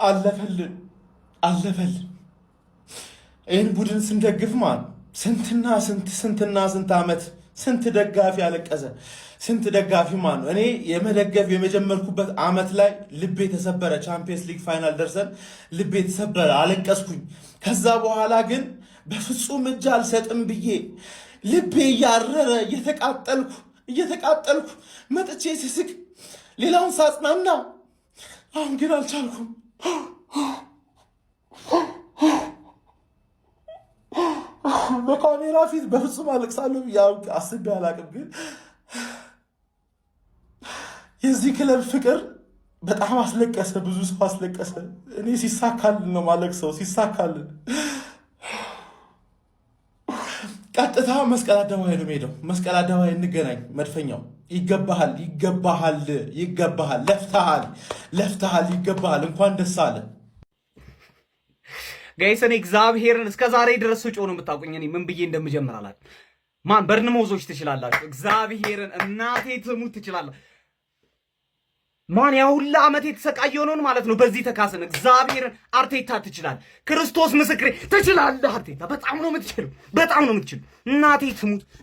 አለፈልን አለፈልን። ይህን ቡድን ስንደግፍ ማለት ስንትና ስንት ዓመት ስንት ደጋፊ አለቀሰ። ስንት ደጋፊ ማለት ነው። እኔ የመደገፍ የመጀመርኩበት ዓመት ላይ ልቤ ተሰበረ። ቻምፒየንስ ሊግ ፋይናል ደርሰን ልቤ ተሰበረ፣ አለቀስኩኝ። ከዛ በኋላ ግን በፍጹም እጅ አልሰጥም ብዬ ልቤ እያረረ እየተቃጠልኩ መጥቼ ስስቅ ሌላውን ሳጽናና፣ አሁን ግን አልቻልኩም። በካሜራ ፊት በፍጹም አለቅሳለሁ አስቤ አላቅም። ግን የዚህ ክለብ ፍቅር በጣም አስለቀሰ፣ ብዙ ሰው አስለቀሰ። እኔ ሲሳካልን ነው ማለቅሰው፣ ሲሳካልን ቀጥታ መስቀል አደባባይ ነው የምሄደው። መስቀል አደባባይ እንገናኝ። መድፈኛው ይገባሃል፣ ለፍተሃል፣ ይገባሃል። እንኳን ደስ አለ ጋይስ። እኔ እግዚአብሔርን እስከ ዛሬ ድረስ ስጮ ነው የምታውቁኝ። እኔ ምን ብዬ እንደምጀምር አላውቅም። ማን በርንሞዞች ትችላላችሁ፣ እግዚአብሔርን እናቴ ትሙት ትችላላችሁ። ማን ያ ሁላ ዓመት የተሰቃየው ነው ማለት ነው። በዚህ ተካሰን። እግዚአብሔርን አርቴታ ትችላል፣ ክርስቶስ ምስክሬ ትችላለህ። አርቴታ በጣም ነው የምትችለው፣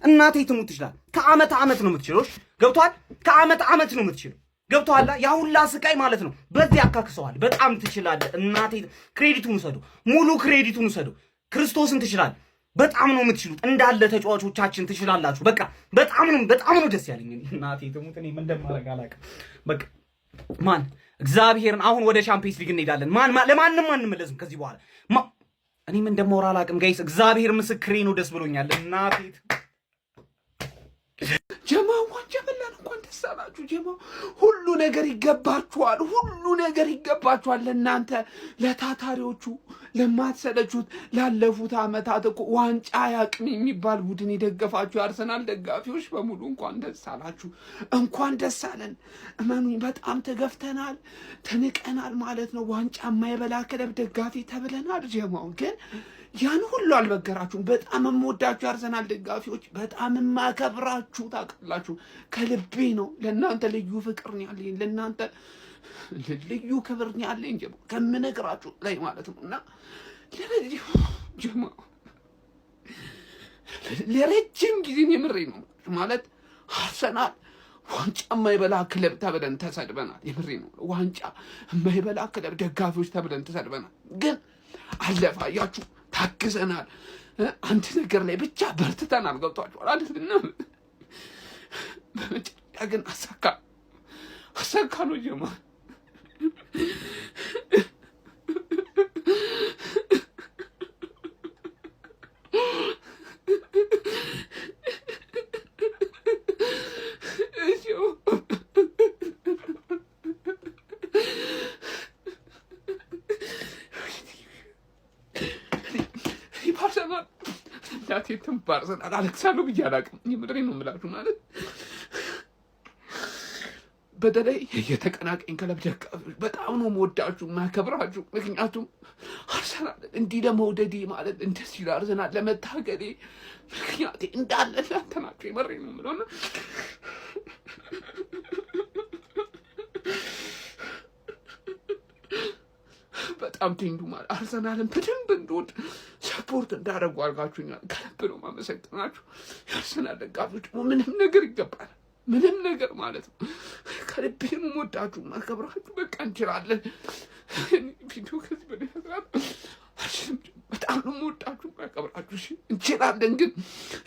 እናቴ ትሙት ትችላል። ከዓመት ዓመት ነው የምትችለው። ገብቷል? ከዓመት ዓመት ነው የምትችለው። ገብቷል? ያ ሁላ ስቃይ ማለት ነው። በዚህ አካክሰዋል። በጣም ትችላለህ እናቴ። ክሬዲቱን ውሰዱ፣ ሙሉ ክሬዲቱን ውሰዱ። ክርስቶስን ትችላል። በጣም ነው የምትችሉት። እንዳለ ተጫዋቾቻችን ትችላላችሁ። በቃ በጣም ነው ደስ ያለኝ። እናቴ ትሙት። እኔ ምን እንደማደርግ አላውቅም። በቃ ማን እግዚአብሔርን አሁን ወደ ቻምፒየንስ ሊግ እንሄዳለን። ለማንም አንመለስም ከዚህ በኋላ። እኔ ምን እንደማወራ አላውቅም ጋይስ። እግዚአብሔር ምስክሬ ነው። ደስ ብሎኛል እናቴ። ጀማው ዋንጫ በላን። እንኳን ደስ አላችሁ ጀማው። ሁሉ ነገር ይገባችኋል ለእናንተ ለታታሪዎቹ፣ ለማትሰለቹት ላለፉት ዓመታት እኮ ዋንጫ ያቅም የሚባል ቡድን የደገፋችሁ የአርሰናል ደጋፊዎች በሙሉ እንኳን ደስ አላችሁ፣ እንኳን ደስ አለን። እመኑኝ በጣም ተገፍተናል፣ ተንቀናል ማለት ነው። ዋንጫ የማይበላ ክለብ ደጋፊ ተብለናል። ጀማው ግን ያን ሁሉ አልበገራችሁም። በጣም የምወዳችሁ የአርሰናል ደጋፊዎች፣ በጣም የማከብራችሁ ታውቃላችሁ። ከልቤ ነው። ለእናንተ ልዩ ፍቅር ነው ያለኝ፣ ለእናንተ ልዩ ክብር ነው ያለኝ ጀማው፣ ከምነግራችሁ ላይ ማለት ነው። እና ለረጅም ጊዜ የምሬ ነው ማለት አርሰናል ዋንጫ የማይበላ ክለብ ተብለን ተሰድበናል። የምሬ ነው። ዋንጫ የማይበላ ክለብ ደጋፊዎች ተብለን ተሰድበናል። ግን አለፈ። አያችሁ፣ ታግዘናል። አንድ ነገር ላይ ብቻ በርትተናል። ገብቷችኋል አይደል? በመጨረሻ ግን አሳካ ነው ጀማ። እናቴትም ባርሰናል አለቅሳለሁ ብዬ አላውቅም። የምሬ ነው የምላችሁ። ማለት በተለይ የተቀናቃኝ ክለብ ደጋፊዎች በጣም ነው የምወዳችሁ የማከብራችሁ። ምክንያቱም አርሰናል እንዲህ ለመውደዴ ማለት እንደዚህ ለአርሰናል ለመታገሌ ምክንያቴ እንዳለ እናንተ ናችሁ። የምሬ ነው የምለውና በጣም ቴንዱ ማለት አርሰናልን በደንብ እንደወድ ሰፖርት እንዳደረጉ አድርጋችሁኛል። ከልብ ነው ማመሰግናችሁ። የአርሰናል ደጋፊዎች ምንም ነገር ይገባል፣ ምንም ነገር ማለት ነው። ከልቤ ነው የምወዳችሁ ማከብራችሁ። በቃ እንችላለን። ቪዲዮ ከዚህ በላይ መስራት አልችልም። በጣም ነው የምወዳችሁ ማከብራችሁ። እንችላለን፣ ግን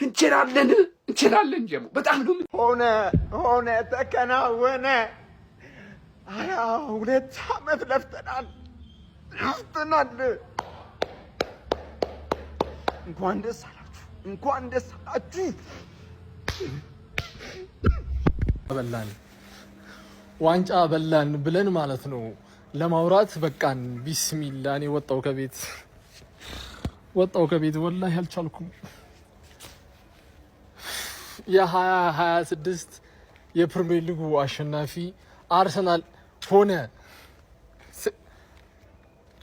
እንችላለን ጀሞ በጣም ነው ሆነ ተከናወነ። 22 ዓመት ለፍተናል። እንኳን ደስ አላችሁ። በላን ዋንጫ በላን ብለን ማለት ነው ለማውራት በቃን። ቢስሚላ እኔ ወጣው ከቤት ወላሂ አልቻልኩም። የ2026 የፕሪሚየር ሊጉ አሸናፊ አርሰናል ሆነ።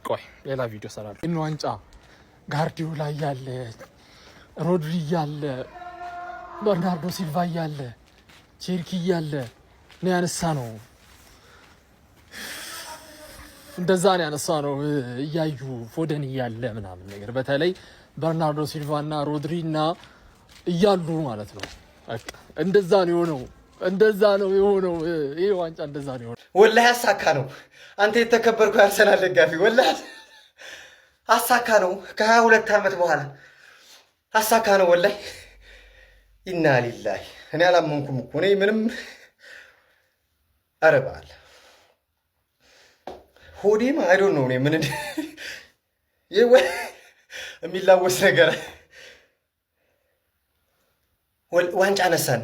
ቆይ ሌላ ቪዲዮ ሰራለሁ። እነ ዋንጫ ጋርዲዮላ ያለ፣ ሮድሪ ያለ፣ በርናርዶ ሲልቫ ያለ፣ ቼርኪ ያለ ነው ያነሳ ነው። እንደዛ ነው ያነሳነው እያዩ ፎደን እያለ ምናምን ነገር በተለይ በርናርዶ ሲልቫና ሮድሪና እያሉ ማለት ነው። እንደዛ ነው የሆነው ይሄ ዋንጫ እንደዛ ነው የሆነው። ወላሂ አሳካ ነው። አንተ የተከበርኩ አርሰናል ደጋፊ ወላሂ አሳካ ነው። ከ22 ዓመት በኋላ አሳካ ነው ወላሂ። ኢና ሊላሂ እኔ አላመንኩም እኮ እኔ ምንም አረባል ሆዴም አይዶን ነው እኔ ምን የሚላወስ ነገር ዋንጫ ነሳን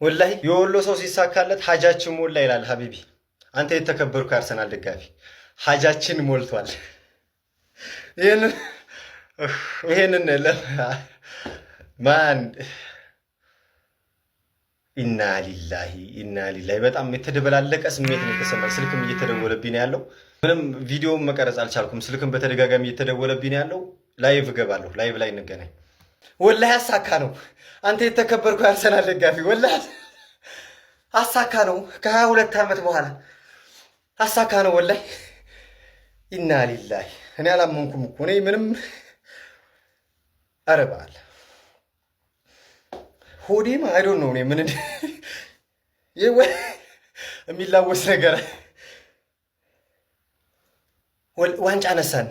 ወላሂ። የወሎ ሰው ሲሳካለት ሀጃችን ሞላ ይላል ሀቢቢ። አንተ የተከበርኩ አርሰናል ደጋፊ ሀጃችን ሞልቷል። ይሄንን ማን ኢና ሊላሂ በጣም የተደበላለቀ ስሜት ነው የተሰማኝ። ስልክም እየተደወለብኝ ነው ያለው። ምንም ቪዲዮም መቀረጽ አልቻልኩም። ስልክም በተደጋጋሚ እየተደወለብኝ ነው ያለው። ላይቭ እገባለሁ። ላይቭ ላይ እንገናኝ። ወላሂ አሳካ ነው። አንተ የተከበርኩ አርሰናል ደጋፊ ወላሂ አሳካ ነው። ከ22 ዓመት በኋላ አሳካ ነው ወላሂ። ኢና ሊላሂ እኔ አላመንኩም እኮ እኔ ምንም አረባል ሆዴም አይዶን ነው እኔ ምን የሚላወስ ነገር ዋንጫ ነሳን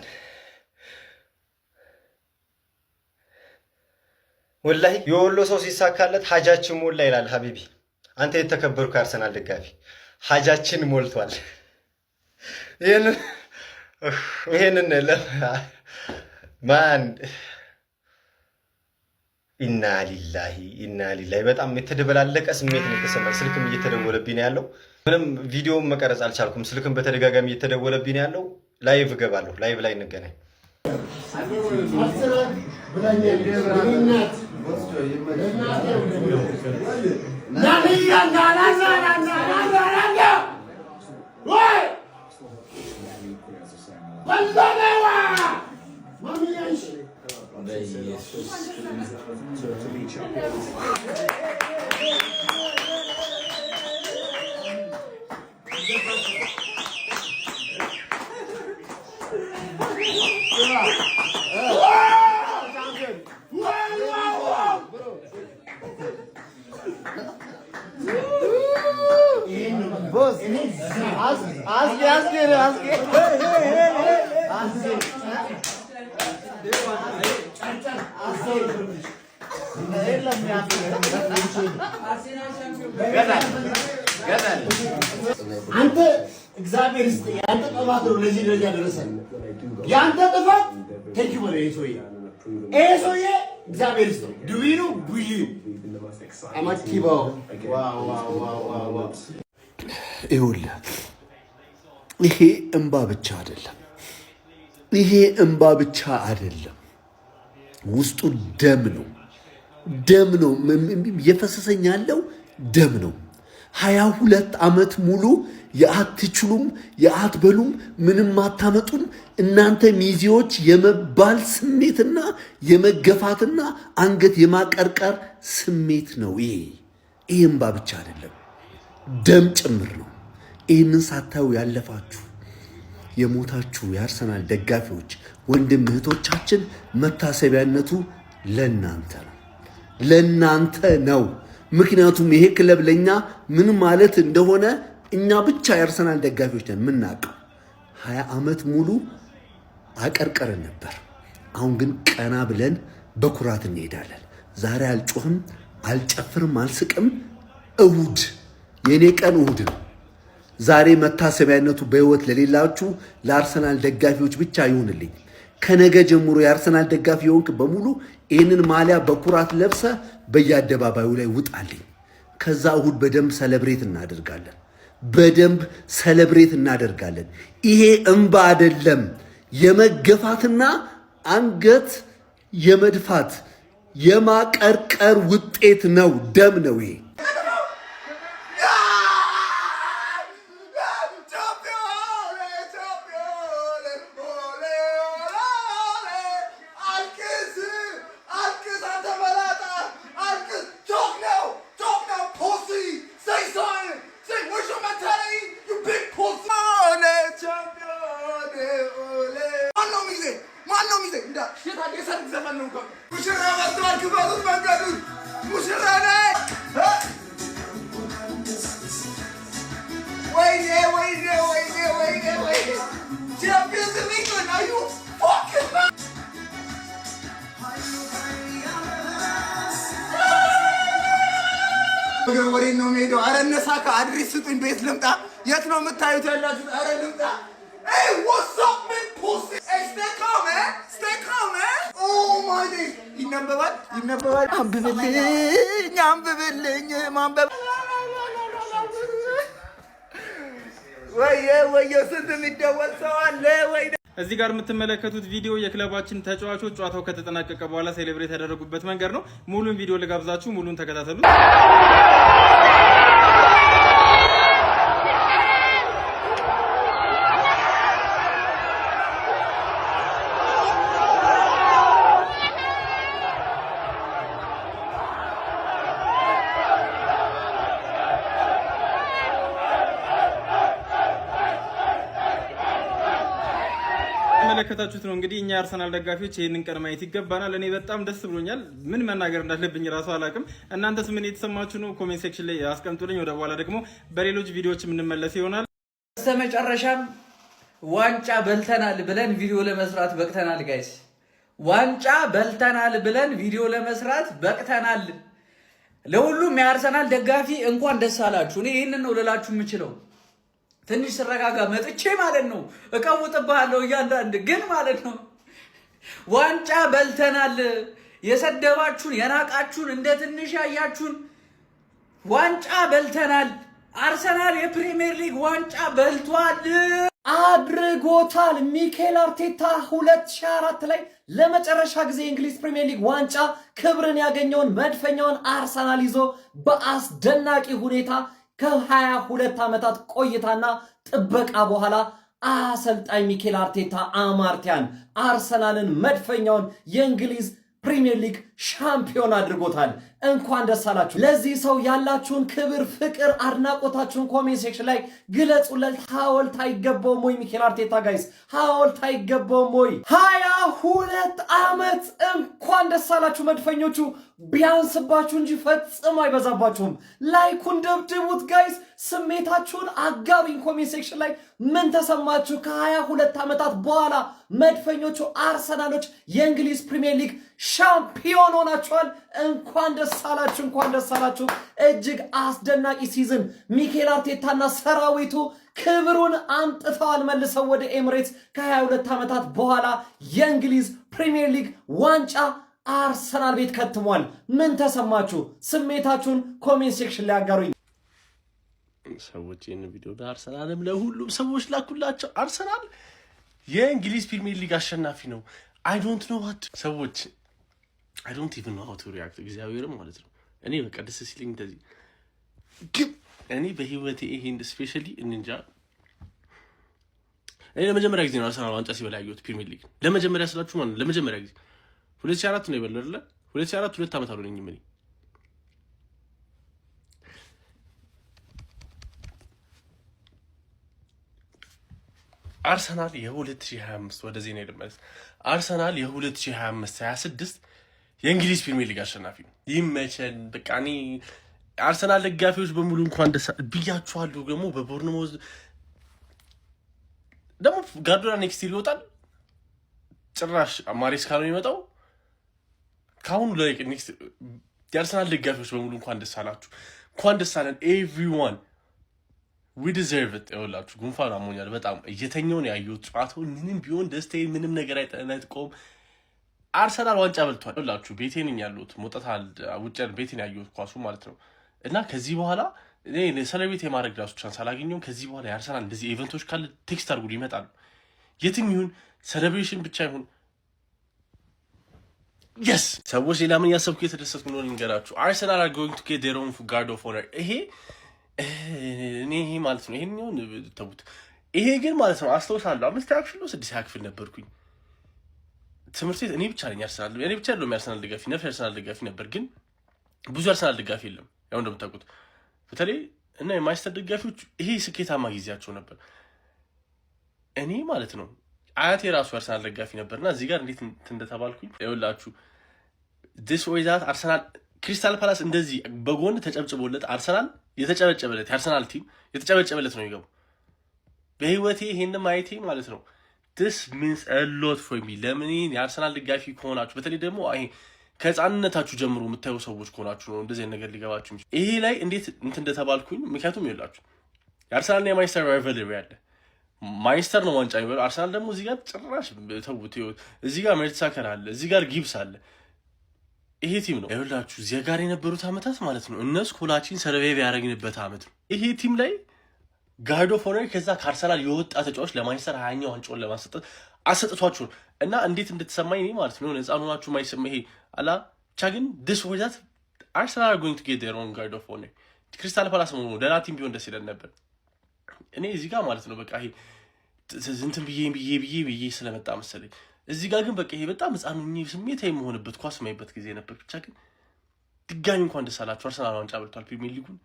ወላሂ። የወሎ ሰው ሲሳካለት ሀጃችን ሞላ ይላል ሀቢቢ። አንተ የተከበርኩ አርሰናል ደጋፊ ሀጃችን ሞልቷል። ይሄንን ማን ኢና ሊላሂ በጣም የተደበላለቀ ስሜት ነው የተሰማኝ። ስልክም እየተደወለብኝ ነው ያለው። ምንም ቪዲዮም መቀረጽ አልቻልኩም። ስልክም በተደጋጋሚ እየተደወለብኝ ነው ያለው። ላይቭ እገባለሁ። ላይቭ ላይ እንገናኝ። አንተ እግዚአብሔር ይስጥ። ያንተ ጥፋት ነው ለዚህ ደረጃ ደረሰን። ያንተ ጥፋት ተንኪ ወደ ኤሶዬ እግዚአብሔር ይስጥ። ዱዊኑ ቡይ አማቲባው ዋው ይኸውልህ ይሄ እንባ ብቻ አይደለም። ውስጡ ደም ነው የፈሰሰኝ ያለው ደም ነው። 22 ዓመት ሙሉ የአትችሉም የአትበሉም ምንም አታመጡም እናንተ ሚዜዎች የመባል ስሜትና የመገፋትና አንገት የማቀርቀር ስሜት ነው። ይሄ እንባ ብቻ አይደለም ደም ጭምር ነው። ይህንን ሳታዩ ያለፋችሁ የሞታችሁ የአርሰናል ደጋፊዎች ወንድም እህቶቻችን መታሰቢያነቱ ለናንተ ነው። ምክንያቱም ይሄ ክለብ ለኛ ምን ማለት እንደሆነ እኛ ብቻ የአርሰናል ደጋፊዎች ነን የምናውቀው። 20 ዓመት ሙሉ አቀርቀረን ነበር። አሁን ግን ቀና ብለን በኩራት እንሄዳለን። ዛሬ አልጮህም፣ አልጨፍርም፣ አልስቅም። እሁድ የኔ ቀን እሁድ ነው። ዛሬ መታሰቢያነቱ በህይወት ለሌላችሁ ለአርሰናል ደጋፊዎች ብቻ ይሁንልኝ። ከነገ ጀምሮ የአርሰናል ደጋፊ የሆንክ በሙሉ ይህንን ማሊያ በኩራት ለብሰ በየአደባባዩ ላይ ውጣልኝ። ከዛ እሁድ በደንብ ሰለብሬት እናደርጋለን። ይሄ እንባ አይደለም፣ የመገፋትና አንገት የመድፋት የማቀርቀር ውጤት ነው። ደም ነው ይሄ። ወሬ ነው የሚሄደው። ኧረ እነሳካ አድሬስ ስጡኝ፣ ቤት ልምጣ። የት ነው የምታዩት ያላችሁት? ኧረ ልምጣ። Hey, what's up, man? Pussy. Hey, stay calm, man. Stay calm, man. Oh my days. ይነበባል። አንብብልኝ ማንበብ ወየ ስንት የሚደወል ሰው አለ ወይ? እዚህ ጋር የምትመለከቱት ቪዲዮ የክለባችን ተጫዋቾች ጨዋታው ከተጠናቀቀ በኋላ ሴሌብሬት ያደረጉበት መንገድ ነው። ሙሉን ቪዲዮ ልጋብዛችሁ፣ ሙሉን ተከታተሉት። መለከታችሁት ነው እንግዲህ እኛ አርሰናል ደጋፊዎች ይሄንን ቀን ማየት ይገባናል። እኔ በጣም ደስ ብሎኛል። ምን መናገር እንዳለብኝ ራሱ አላውቅም። እናንተስ ምን የተሰማችሁ ነው? ኮሜንት ሴክሽን ላይ አስቀምጡልኝ። ወደ በኋላ ደግሞ በሌሎች ቪዲዮዎች የምንመለስ ይሆናል። በስተመጨረሻም ዋንጫ በልተናል ብለን ቪዲዮ ለመስራት በቅተናል። ጋይስ ዋንጫ በልተናል ብለን ቪዲዮ ለመስራት በቅተናል። ለሁሉም የአርሰናል ደጋፊ እንኳን ደስ አላችሁ። እኔ ይህንን ነው ልላችሁ የምችለው። ትንሽ ስረጋጋ መጥቼ ማለት ነው እቀውጥብሃለሁ እያንዳንድ ግን ማለት ነው ዋንጫ በልተናል። የሰደባችሁን የናቃችሁን እንደ ትንሽ ያያችሁን ዋንጫ በልተናል። አርሰናል የፕሪሚየር ሊግ ዋንጫ በልቷል፣ አድርጎታል። ሚኬል አርቴታ 2004 ላይ ለመጨረሻ ጊዜ የእንግሊዝ ፕሪሚየር ሊግ ዋንጫ ክብርን ያገኘውን መድፈኛውን አርሰናል ይዞ በአስደናቂ ሁኔታ ከ22 ዓመታት ቆይታና ጥበቃ በኋላ አሰልጣኝ ሚኬል አርቴታ አማርቲያን አርሰናልን መድፈኛውን የእንግሊዝ ፕሪሚየር ሊግ ሻምፒዮን አድርጎታል። እንኳን ደስ አላችሁ። ለዚህ ሰው ያላችሁን ክብር፣ ፍቅር፣ አድናቆታችሁን ኮሜንት ሴክሽን ላይ ግለጹለት። ሐውልት አይገባውም ወይ ሚኬል አርቴታ? ጋይስ ሐውልት አይገባውም ወይ? 22 ዓመት እንኳን ደስ አላችሁ መድፈኞቹ። ቢያንስባችሁ እንጂ ፈጽሞ አይበዛባችሁም። ላይኩን ደብድቡት ጋይስ። ስሜታችሁን አጋሩኝ ኮሜንት ሴክሽን ላይ። ምን ተሰማችሁ? ከ22 ዓመታት በኋላ መድፈኞቹ አርሰናሎች የእንግሊዝ ፕሪሚየር ሊግ ሻምፒዮን ሆናችኋል። እንኳን ደስ አላችሁ፣ እንኳን ደስ አላችሁ። እጅግ አስደናቂ ሲዝን ሚኬል አርቴታና ሰራዊቱ ክብሩን አምጥተዋል መልሰው ወደ ኤምሬትስ። ከ22 ዓመታት በኋላ የእንግሊዝ ፕሪሚየር ሊግ ዋንጫ አርሰናል ቤት ከትሟል። ምን ተሰማችሁ? ስሜታችሁን ኮሜንት ሴክሽን ላይ አጋሩኝ። ሰዎች ይህን ቪዲዮ ለአርሰናልም ለሁሉም ሰዎች ላኩላቸው። አርሰናል የእንግሊዝ ፕሪሚየር ሊግ አሸናፊ ነው። አይ ዶንት ኖ ዋት ሰዎች አይ ዶንት ኢቭን ኖ ሃው ቱ ሪአክት። እግዚአብሔርም ማለት ነው እኔ በቃ ደስ ሲለኝ እንደዚህ ግን እኔ በህይወቴ ይሄን ስፔሻሊ እንጃ እኔ ለመጀመሪያ ጊዜ ነው አርሰናል ዋንጫ ሲበላ ያየሁት ፕሪሚየር ሊግ። ለመጀመሪያ ስላችሁ ማለት ለመጀመሪያ ጊዜ 2004 ነው የበላው አይደል? 2004 2 ዓመት አልሆነኝም እኔ። አርሰናል የ2025 ወደ ዜና ይደመስ አርሰናል የ2025-26 የእንግሊዝ ፕሪሚየር ሊግ አሸናፊ ነው። ይመቸን በቃ። እኔ አርሰናል ደጋፊዎች በሙሉ እንኳን ደስ ብያችኋለሁ። ደግሞ በቦርንሞዝ ደግሞ ጋርዲዮላ ኔክስት ይወጣል። ጭራሽ ማሬስካ ነው የሚመጣው። ካሁኑ ላይ ኔክስት የአርሰናል ደጋፊዎች በሙሉ እንኳን ደስ አላችሁ፣ እንኳን ደስ አለን ኤቭሪዋን። ዊ ዲዘርቭ ኢት። ይኸውላችሁ ጉንፋን አሞኛል በጣም እየተኛውን ያየሁት ጨዋታውን ምንም ቢሆን ደስታዬ ምንም ነገር አይጠነጥቆም። አርሰናል ዋንጫ በልቷል። ይኸውላችሁ ቤቴን ያሉት ሞጣታል ውጭ ቤቴን ያየሁት ኳሱ ማለት ነው። እና ከዚህ በኋላ እኔ ሴሌብሬት የማድረግ ራሱ ቻንስ አላገኘሁም። ከዚህ በኋላ የአርሰናል እንደዚህ ኢቨንቶች ካለ ቴክስት አድርጉ ይመጣሉ። የትም ይሁን ሴሌብሬሽን ብቻ ይሁን የስ ሰዎች ሌላ ምን ያሰብኩ የተደሰትኩ ነው ልንገራችሁ። አርሰናል አር ጎይንግ ቱ ጌት ዴር ኦን ጋርድ ኦፍ ኦነር። ይሄ ማለት ነው ይሄን ይሁን ተቡት። ይሄ ግን ማለት ነው አስተውሳለሁ 5ኛ ክፍል ነው 6ኛ ክፍል ነበርኩኝ ትምህርት ቤት። እኔ ብቻ ነኝ አርሰናል እኔ ብቻ ያለው የአርሰናል ደጋፊ ነበር። አርሰናል ደጋፊ ነበር ግን ብዙ አርሰናል ደጋፊ የለም። ያው እንደምታውቁት በተለይ እና የማንቸስተር ደጋፊዎች ይሄ ስኬታማ ጊዜያቸው ነበር። እኔ ማለት ነው አያቴ ራሱ አርሰናል ደጋፊ ነበርና እዚህ ጋር እንዴት እንደተባልኩኝ ይኸውላችሁ this way that አርሰናል ክሪስታል ፓላስ እንደዚህ በጎን ተጨብጭቦለት አርሰናል የተጨበጨበለት የአርሰናል ቲም የተጨበጨበለት ነው ይገቡ። በህይወቴ ይሄን ማየቴ ማለት ነው this means a lot for me። ለምን የአርሰናል ደጋፊ ከሆናችሁ በተለይ ደግሞ አይ ከህፃንነታችሁ ጀምሮ የምታዩ ሰዎች ከሆናችሁ ነው እንደዚህ ነገር ሊገባችሁ የሚችል። ይሄ ላይ እንዴት እንትን እንደተባልኩኝ ምክንያቱም ይላችሁ የአርሰናልና የማንቸስተር ራይቨልሪ ያለ ማንቸስተር ነው ዋንጫ የሚበለው። አርሰናል ደግሞ እዚህ ጋር ጭራሽ ተውት። እዚህ ጋር ሜርቴሳከር አለ፣ እዚህ ጋር ጊብስ አለ። ይሄ ቲም ነው ይኸውላችሁ እዚያ ጋር የነበሩት ዓመታት ማለት ነው እነሱ ኮላችን ሰርቬይቭ ያደረግንበት ዓመት ነው። ይሄ ቲም ላይ ጋርድ ኦፍ ኦነር ከዛ ከአርሰናል የወጣ ተጫዋች ለማንቸስተር 20ኛ ዋንጫውን ለማሰጠት አሰጥቷችሁ እና እንዴት እንድትሰማኝ እኔ ማለት ነው ህፃን ሆናችሁ ማይሰማ ይሄ አላ ብቻ ግን ድስ ወይዛት አርሰናል are going to get their own guard of honor። ክሪስታል ፓላስ ነው ደህና ቲም ቢሆን ደስ ይለን ነበር። እኔ እዚህ ጋር ማለት ነው በቃ ይሄ እንትን ብዬ ስለመጣ መሰለኝ እዚህ ጋር ግን በቃ ይሄ በጣም ህፃን ሆኜ ስሜታዊ የምሆንበት ኳስ ማይበት ጊዜ ነበር። ብቻ ግን ድጋሚ እንኳን ደስ አላችሁ አርሰናል ዋንጫ በልቷል። ፕሪሚየር ሊጉን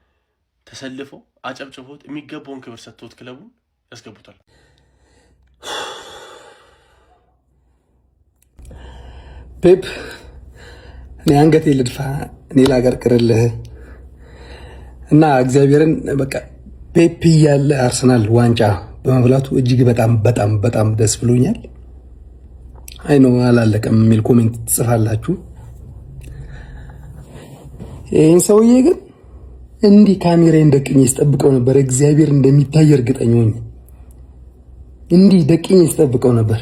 ተሰልፈው አጨብጭቦት የሚገባውን ክብር ሰጥቶት ክለቡን ያስገቡታል። ፔፕ እኔ አንገቴ ልድፋ እኔ ላቀርቅርልህ እና እግዚአብሔርን በቃ ፔፕ ያለ አርሰናል ዋንጫ በመብላቱ እጅግ በጣም በጣም በጣም ደስ ብሎኛል። አይ ነው አላለቀም የሚል ኮሜንት ትጽፋላችሁ። ይሄን ሰውዬ ግን እንዲህ ካሜራዬን ደቅኜ ስጠብቀው ነበር። እግዚአብሔር እንደሚታይ እርግጠኛ ነኝ። እንዲህ ደቅኜ ስጠብቀው ነበር።